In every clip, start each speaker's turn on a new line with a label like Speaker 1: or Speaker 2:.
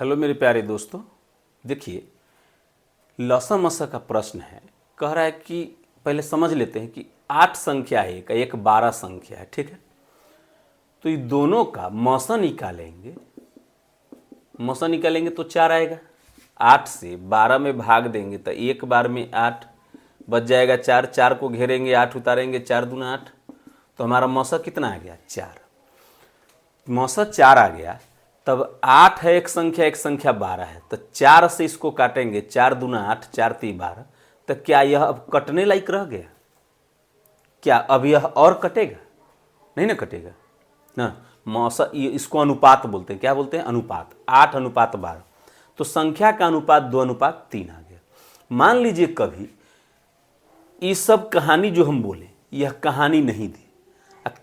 Speaker 1: Hello मेरे प्यारे दोस्तों, देखिए लौसा मसा का प्रश्न है। कह रहा है कि पहले समझ लेते हैं कि 8 संख्या है एक 12 संख्या है, ठीक है। तो ये दोनों का मौसा निकालेंगे, मौसा निकालेंगे तो 4 आएगा। 8 से 12 में भाग देंगे तो एक बार में 8 बच जाएगा। 4 4 को घेरेंगे, 8 उतारेंगे, 4 दूना 8। तो हमारा मौसा कितना आ गया? 4। मौसा 4 आ गया। तब 8 है एक संख्या 12 है, तो 4 से इसको काटेंगे। 4 दूना 8, 4 3 12। तो क्या यह अब कटने लायक रह गया? क्या अब यह और कटेगा? नहीं ना कटेगा ना। मौसा इसको अनुपात बोलते हैं। क्या बोलते हैं? अनुपात। 8 अनुपात 12। तो संख्या का अनुपात 2 अनुपात 3 आ गया। मान लीजिए कभी ये सब कहानी जो हम बोले यह कहानी नहीं दे,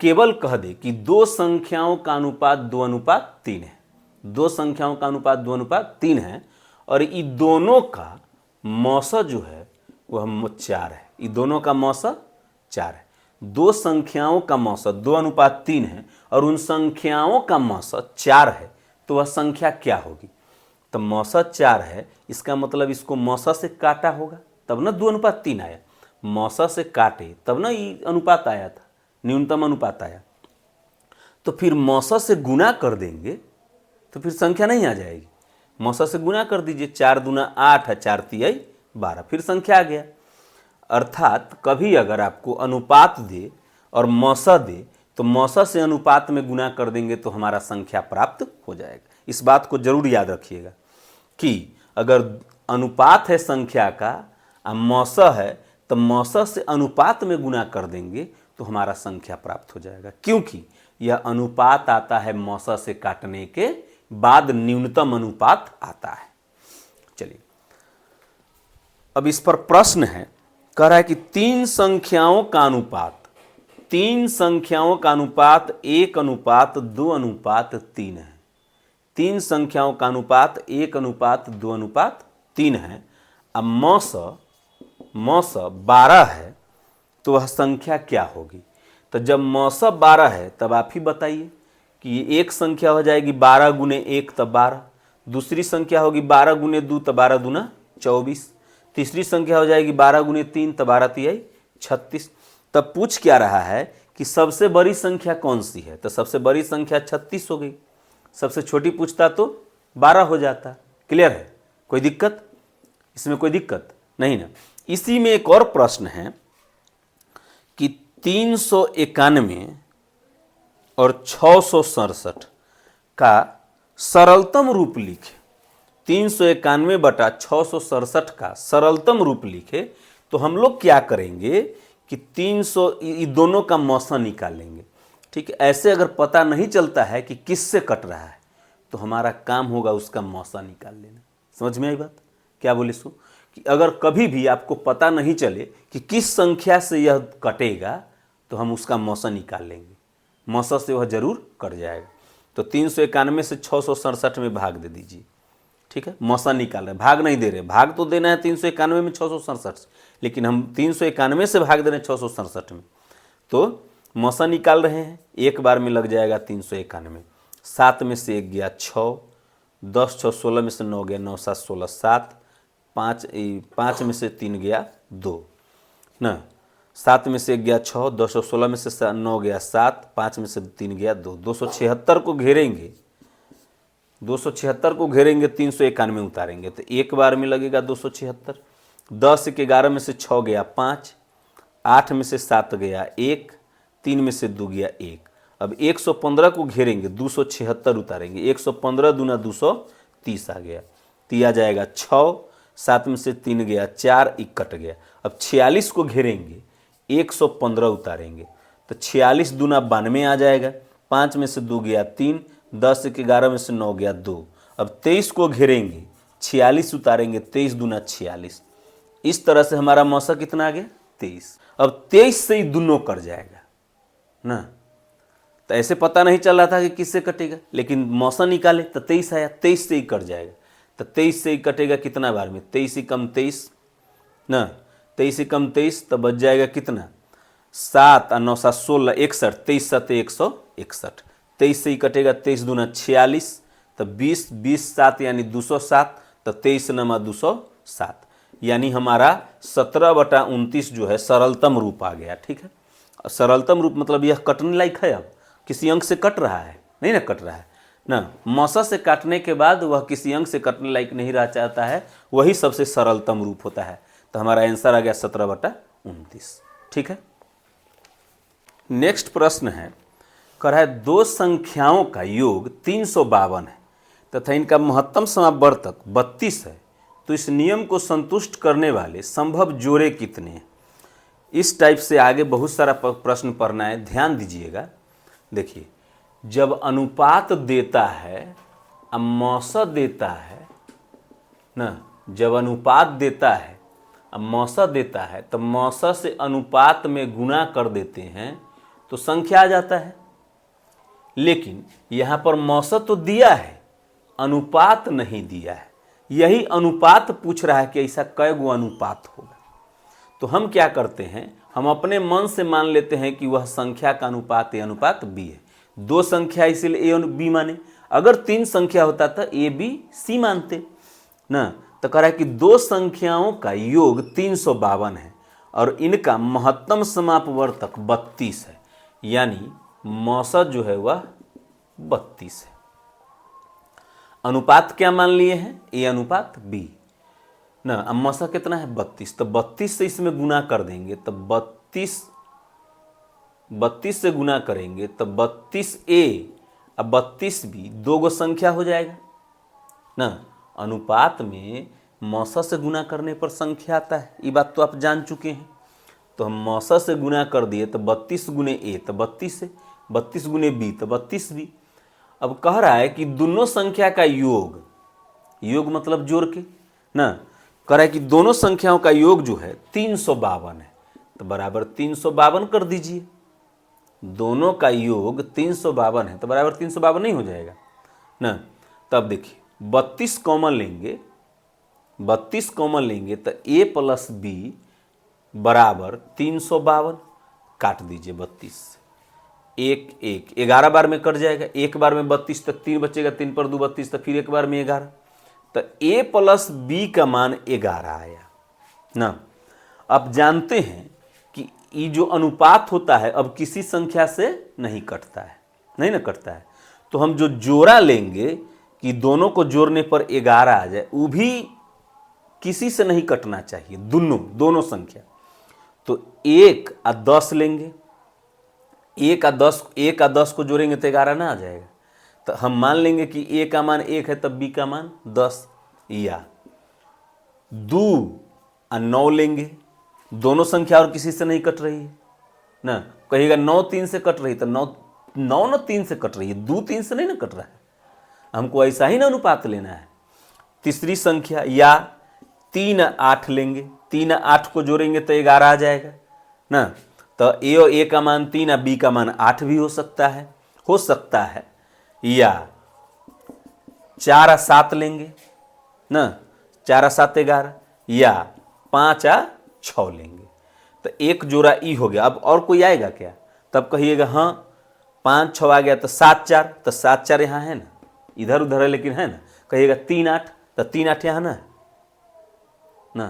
Speaker 1: केवल कह दे कि दो संख्याओं का अनुपात 2 अनुपात 3 है। दो संख्याओं का अनुपात 2 अनुपात 3 है और ये दोनों का मौसा जो है वह 4 है। ये दोनों का मौसा 4 है। दो संख्याओं का मौसा 2 अनुपात 3 है और उन संख्याओं का मौसा 4 है, तो वह संख्या क्या होगी? तो मौसा 4 है, इसका मतलब इसको मौसा से काटा होगा तब ना 2 अनुपात 3 आया। मौसा से काटे तब ना ये अनुपात आया था, न्यूनतम अनुपात आया। तो फिर मौसा से गुना कर देंगे तो फिर संख्या नहीं आ जाएगी। मौसा से गुना कर दीजिए। 4 दूना 8 है, 4 तिहाई 12, फिर संख्या आ गया। अर्थात कभी अगर आपको अनुपात दे और मौसा दे तो मौसा से अनुपात में गुना कर देंगे तो हमारा संख्या प्राप्त हो जाएगा। इस बात को जरूर याद रखिएगा कि अगर अनुपात है संख्या का और मौसा है तो मौसा से अनुपात में गुना कर देंगे तो हमारा संख्या प्राप्त हो जाएगा, क्योंकि यह अनुपात आता है मौसा से काटने के बाद न्यूनतम अनुपात आता है। चलिए अब इस पर प्रश्न है। कह रहा है कि 3 संख्याओं का अनुपात 1 अनुपात 2 अनुपात 3 है। 3 संख्याओं का अनुपात 1 अनुपात 2 अनुपात 3 है। अब मौसा 12 है तो वह संख्या क्या होगी? तो जब मौसा 12 है तब आप ही बताइए कि ये एक संख्या हो जाएगी 12 गुने 1 तब 12। दूसरी संख्या होगी 12 गुने 2 तब 12 दूना 24। तीसरी संख्या हो जाएगी 12 गुने 3 तब 12 तिहाई 36। तब पूछ क्या रहा है कि सबसे बड़ी संख्या कौन सी है? तो सबसे बड़ी संख्या 36 हो गई। सबसे छोटी पूछता तो 12 हो जाता। क्लियर है? कोई दिक्कत इसमें? कोई दिक्कत नहीं ना। इसी में एक और प्रश्न है कि 391 और 667 का सरलतम रूप लिखे। 391 बटा 667 का सरलतम रूप लिखे तो हम लोग क्या करेंगे कि 300 दोनों का मौसा निकालेंगे। ठीक है, ऐसे अगर पता नहीं चलता है कि किससे कट रहा है तो हमारा काम होगा उसका मौसा निकाल लेना। समझ में आई बात? क्या बोले सो कि अगर कभी भी आपको पता नहीं चले कि किस संख्या से यह कटेगा तो हम उसका मौसा निकाल लेंगे। मौसा से वह जरूर कट जाएगा। तो 391 से 667 में भाग दे दीजिए। ठीक है, मौसा निकाल रहे, भाग नहीं दे रहे। भाग तो देना है 391 में 667, लेकिन हम 391 से भाग दे रहे हैं 667 में। तो मौसा निकाल रहे हैं, एक बार में लग जाएगा 391। 7 में से 1 गया 6, 10 6 16 में से 9 गया 9 7 16 7, 5 में से 3 गया 2 ना। 7 में से 1 गया 6, 10 और 16 में से 9 गया 7, 5 में से 3 गया 2। 276 को घेरेंगे, 276 को घेरेंगे, 391 उतारेंगे तो एक बार में लगेगा 276। 10 के 11 में से 6 गया 5, 8 में से 7 गया 1, 3 में से 2 गया 1। अब 115 को घेरेंगे, 276 उतारेंगे, 115 दूना 230 आ गया। तिया जाएगा 6, 7 में से 3 गया 4, 1 कट गया। अब 46 को घेरेंगे, 115 उतारेंगे तो 46 दूना 92 आ जाएगा। 5 में से 2 गया 3, 10 के 11 में से 9 गया 2। अब 23 को घेरेंगे, 46 उतारेंगे, 23 दूना 46। इस तरह से हमारा मौसा कितना आ गया? 23। अब 23 से ही दोनों कट जाएगा ना। तो ऐसे पता नहीं चल रहा था कि किससे कटेगा, लेकिन मौसा निकाले तो 23 आया, 23 से ही कट जाएगा। तो 23 से ही कटेगा कितना बार में? 23 ही कम 23 ना, 23 ही कम 23 तो बच जाएगा कितना? 7 और 9 7 16 61, 23 7 161। 23 से ही कटेगा, 23 दूना 46, तो 20 20 7 यानी 207, तो 23 नमा 207, यानी हमारा 17/29 जो है सरलतम रूप आ गया। ठीक है, सरलतम रूप मतलब यह कटने लायक है, अब किसी अंक से कट रहा है, नहीं ना कट रहा है ना, मौसा से काटने के बाद वह किसी अंक से कटने लायक नहीं रह जाता है, वही सबसे सरलतम रूप होता है। तो हमारा आंसर आ गया 17/29। ठीक है, नेक्स्ट प्रश्न है, कह रहा है दो संख्याओं का योग 352 है तथा इनका महत्तम समापवर्तक 32 है, तो इस नियम को संतुष्ट करने वाले संभव जोड़े कितने हैं। इस टाइप से आगे बहुत सारा प्रश्न पढ़ना है, ध्यान दीजिएगा। देखिए, जब अनुपात देता है अब मौसा देता है ना, जब अनुपात देता है अब मौसा देता है, तो मौसा से अनुपात में गुणा कर देते हैं तो संख्या आ जाता है। लेकिन यहाँ पर मौसा तो दिया है, अनुपात नहीं दिया है। यही अनुपात पूछ रहा है कि ऐसा कै गो अनुपात होगा। तो हम क्या करते हैं, हम अपने मन से मान लेते हैं कि वह संख्या का अनुपात ए अनुपात बी है। दो संख्या इसलिए ए और बी माने, अगर 3 संख्या होता तो ए बी सी मानते ना। तो कह रहा है कि दो संख्याओं का योग 352 है और इनका महत्तम समापवर्तक 32 है, यानी मौसा जो है वह 32 है। अनुपात क्या मान लिए हैं, ए अनुपात बी ना। अब मौसा कितना है 32, तो 32 से इसमें गुना कर देंगे, तो 32 से गुना करेंगे तो 32A अब 32B, दो गो संख्या हो जाएगा ना। अनुपात में मौसा से गुना करने पर संख्या आता है, ये बात तो आप जान चुके हैं। तो हम मौसा से गुना कर दिए तो 32 गुने ए तो 32 है, 32 गुने बी तो 32B। अब कह रहा है कि दोनों संख्या का योग, योग मतलब जोड़ के ना, कह रहा है कि दोनों संख्याओं का योग जो है 352 है, तो बराबर 352 कर दीजिए। दोनों का योग 352 है तो बराबर 352 नहीं हो जाएगा ना। तब देखिए 32 कॉमन लेंगे, 32 कॉमन लेंगे तो a प्लस बी बराबर 352, काट दीजिए 32, 1 1 11 बार में कट जाएगा, एक बार में 32 तक 3 बचेगा, 3 पर 2 32, तो फिर एक बार में 11, तो a प्लस बी का मान 11 आया ना। अब जानते हैं कि ये जो अनुपात होता है अब किसी संख्या से नहीं कटता है, नहीं ना कटता है। तो हम जो जोड़ा लेंगे कि दोनों को जोड़ने पर 11 आ जाए, वो भी किसी से नहीं कटना चाहिए, दोनों संख्या। तो 1 और 10 लेंगे, 1 और 10 को जोड़ेंगे तो 11 ना आ जाएगा। तो हम मान लेंगे कि a का मान 1 है तब b का मान 10, या 2 और 9 लेंगे, दोनों संख्या और किसी से नहीं कट रही है ना। कहिएगा 9 3 से कट रही, तो 9 3 से कट रही है, 2 3 से नहीं ना कट रहा है, हमको ऐसा ही ना अनुपात लेना है। तीसरी संख्या या 3 8 लेंगे, 3 8 को जोड़ेंगे तो 11 आ जाएगा ना। तो ए का मान 3 और बी का मान 8 भी हो सकता है। या 4 और 7 लेंगे ना, 4 और 7 11, या 5 और 6 लेंगे तो एक जोड़ा ई हो गया। अब और कोई आएगा क्या, तब कहिएगा हाँ 5 6 आ गया, तो 7 4, तो 7 4 यहाँ है ना, इधर उधर है लेकिन है ना। कहिएगा 3 8, तो 3 8 यहाँ ना।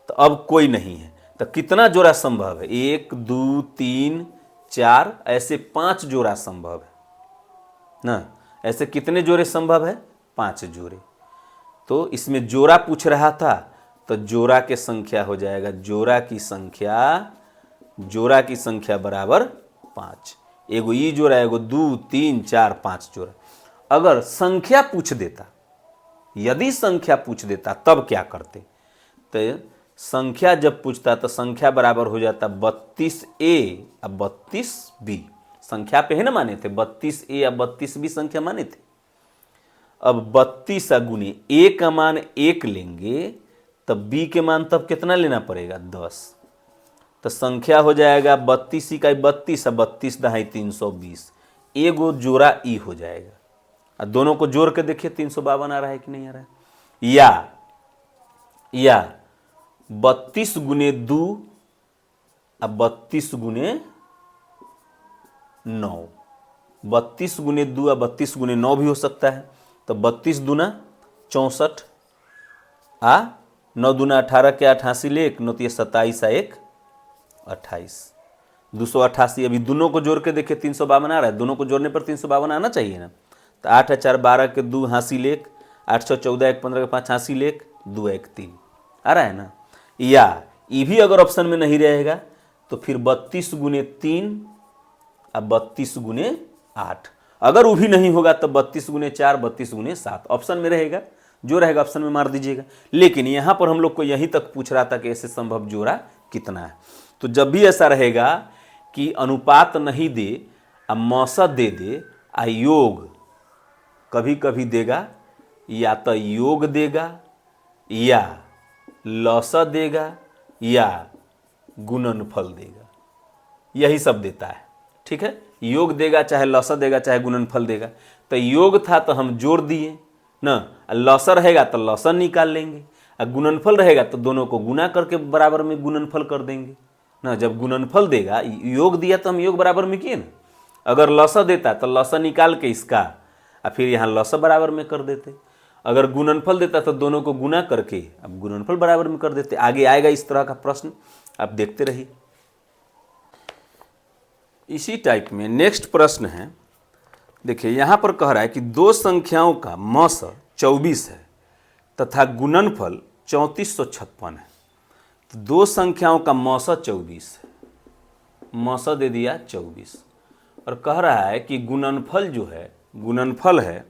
Speaker 1: तो अब कोई नहीं है, तो कितना जोड़ा संभव है, 1 2 3 4, ऐसे 5 जोड़ा संभव है ना। ऐसे कितने जोड़े संभव है, 5 जोड़े। तो इसमें जोड़ा पूछ रहा था, तो जोड़ा के संख्या हो जाएगा, जोड़ा की संख्या बराबर 5। एगो ई जोड़ा, एगो 2 3 4 5 जोड़ा। अगर संख्या पूछ देता, यदि संख्या पूछ देता तब क्या करते, तो संख्या जब पूछता तो संख्या बराबर हो जाता 32A और 32B। संख्या पे है ना माने थे, 32A और 32B संख्या माने थे। अब 32 गुनी A का मान 1 लेंगे, तब B के मान तब कितना लेना पड़ेगा, 10। तो संख्या हो जाएगा 32 इकाई 32 और 32 दहाई 320, एगो जोड़ा ई हो जाएगा। और दोनों को जोड़ के देखिए 352 आ रहा है कि नहीं आ रहा है। या 32 गुने 2 और 32 गुने 9, 32 गुने 2 और 32 गुने 9 भी हो सकता है। तो 32 दूना 64 आ 9 दूना 18 के 88 ले 1 9 तो 27 आ 1 28 288। अभी दोनों को जोड़ के देखिए 352 आ रहा है, दोनों को जोड़ने पर 352 आना चाहिए ना। तो 8 4 12 के 2 हासिल 1 814 1 15 के 5 हासिल 1 2 1 3 आ रहा है ना। या ये भी अगर ऑप्शन में नहीं रहेगा तो फिर 32 गुने 3 अब 32 गुने 8। अगर वो भी नहीं होगा तो 32 गुने 4 32 गुने 7 ऑप्शन में रहेगा, जो रहेगा ऑप्शन में मार दीजिएगा। लेकिन यहाँ पर हम लोग को यहीं तक पूछ रहा था कि ऐसे संभव जोड़ा कितना है। तो जब भी ऐसा रहेगा कि अनुपात नहीं दे आ मौसा दे दे आ योग कभी कभी देगा, या तो योग देगा या लौसा देगा या गुणनफल देगा, यही सब देता है। ठीक है, योग देगा चाहे लौसा देगा चाहे गुणनफल देगा। तो योग था तो हम जोड़ दिए ना, लौसा रहेगा तो लौसा निकाल लेंगे, और गुणनफल रहेगा तो दोनों को गुना करके बराबर में गुणनफल कर देंगे ना। जब गुणनफल देगा, योग दिया तो हम योग बराबर में किए ना, अगर लौसा देता तो लौसा निकाल के इसका और फिर यहाँ लौसा बराबर में कर देते। अगर गुणनफल देता तो दोनों को गुना करके अब गुणनफल बराबर में कर देते। आगे आएगा इस तरह का प्रश्न, आप देखते रहिए। इसी टाइप में नेक्स्ट प्रश्न है, देखिए यहाँ पर कह रहा है कि दो संख्याओं का मौसा 24 है तथा गुणनफल 3456 है। तो दो संख्याओं का मौसा 24 है, मौसा दे दिया 24, और कह रहा है कि गुणनफल जो है, गुणनफल है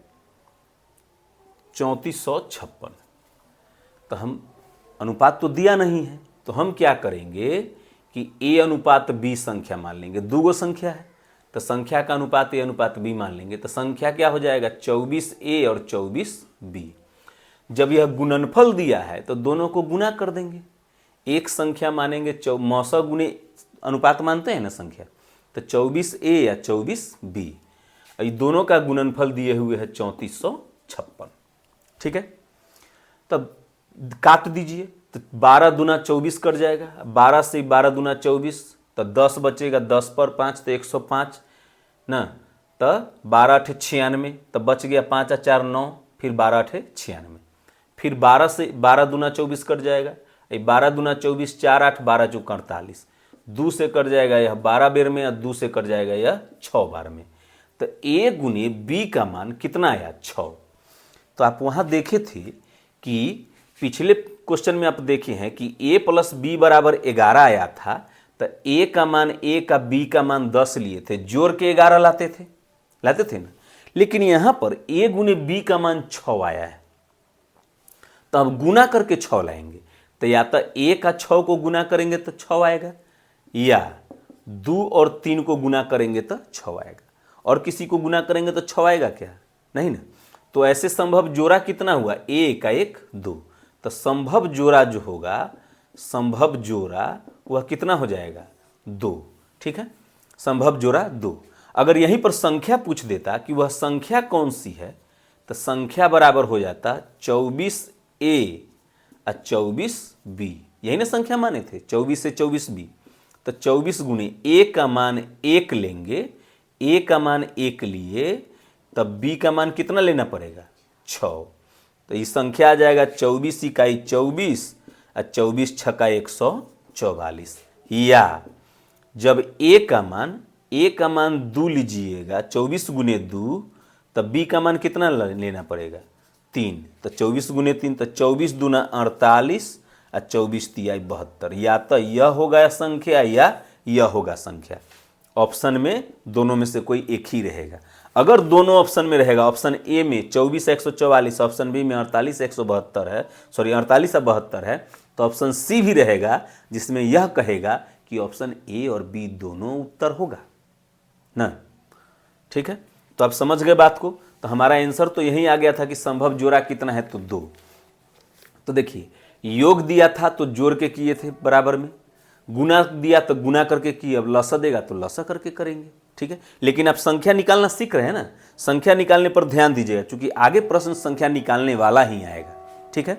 Speaker 1: 3456। तो हम अनुपात तो दिया नहीं है, तो हम क्या करेंगे कि a अनुपात b संख्या मान लेंगे। दो गो संख्या है तो संख्या का अनुपात a अनुपात b मान लेंगे। तो संख्या क्या हो जाएगा 24a और 24b। जब यह गुणनफल दिया है तो दोनों को गुना कर देंगे, एक संख्या मानेंगे मौसा गुने अनुपात मानते हैं ना संख्या, तो 24a या 24b, ये दोनों का गुणनफल दिए हुए है 3456। ठीक है, तब काट दीजिए तो 12 दूना 24 कर जाएगा, 12 से 12 दूना 24 तो 10 बचेगा, 10 पर 5 तो 105 ना, तो 12 8 96 तो बच गया 5 और 4 9, फिर 12 8 96, फिर 12 से 12 दूना 24 कट जाएगा, 12 दूना 24 4 8 12 चौक 48, 2 से कट जाएगा यह 12 बेर में, और 2 से कट जाएगा यह 6 बार में। तो a गुने b का मान कितना आया 6। तो आप वहाँ देखे थे कि पिछले क्वेश्चन में आप देखे हैं कि a प्लस बी बराबर 11 आया था, तो a का मान a का b का मान 10 लिए थे, जोड़ के 11 लाते थे ना। लेकिन यहाँ पर a गुने b का मान 6 आया है, तो अब गुना करके 6 लाएंगे। तो या तो a का 6 को गुना करेंगे तो 6 आएगा, या 2 और 3 को गुना करेंगे तो 6 आएगा, और किसी को गुना करेंगे तो 6 आएगा क्या, नहीं ना। तो ऐसे संभव जोड़ा कितना हुआ, a का 1 2। तो संभव जोड़ा जो होगा, संभव जोड़ा वह कितना हो जाएगा 2। ठीक है, संभव जोड़ा 2। अगर यहीं पर संख्या पूछ देता कि वह संख्या कौन सी है, तो संख्या बराबर हो जाता 24a और 24b, यही ना संख्या माने थे 24 से 24b। तो 24 गुने a का मान 1 लेंगे, a का मान 1 लिए, तब b का मान कितना लेना पड़ेगा 6। तो ये संख्या आ जाएगा 24 इकाई 24 और 24 छक्का 144। या जब a का मान 2 लीजिएगा, 24 गुने 2, तब b का मान कितना लेना पड़ेगा 3। तो 24 गुने 3 तो 24 दूना 48 और 24 तिया 72। या तो यह होगा संख्या या यह होगा संख्या, ऑप्शन में दोनों में से कोई एक ही रहेगा। अगर दोनों ऑप्शन में रहेगा, ऑप्शन ए में 24 144, ऑप्शन बी में 48 172 है, सॉरी 48 और 72 है, तो ऑप्शन सी भी रहेगा जिसमें यह कहेगा कि ऑप्शन ए और बी दोनों उत्तर होगा ना। ठीक है, तो आप समझ गए बात को। तो हमारा आंसर तो यही आ गया था कि संभव जोड़ा कितना है, तो 2। तो देखिए योग दिया था तो जोड़ के किए थे बराबर में, गुना दिया तो गुना करके किए, अब लसा देगा तो लसा करके करेंगे। ठीक है, लेकिन आप संख्या निकालना सीख रहे हैं ना, संख्या निकालने पर ध्यान दीजिएगा, क्योंकि आगे प्रश्न संख्या निकालने वाला ही आएगा। ठीक है।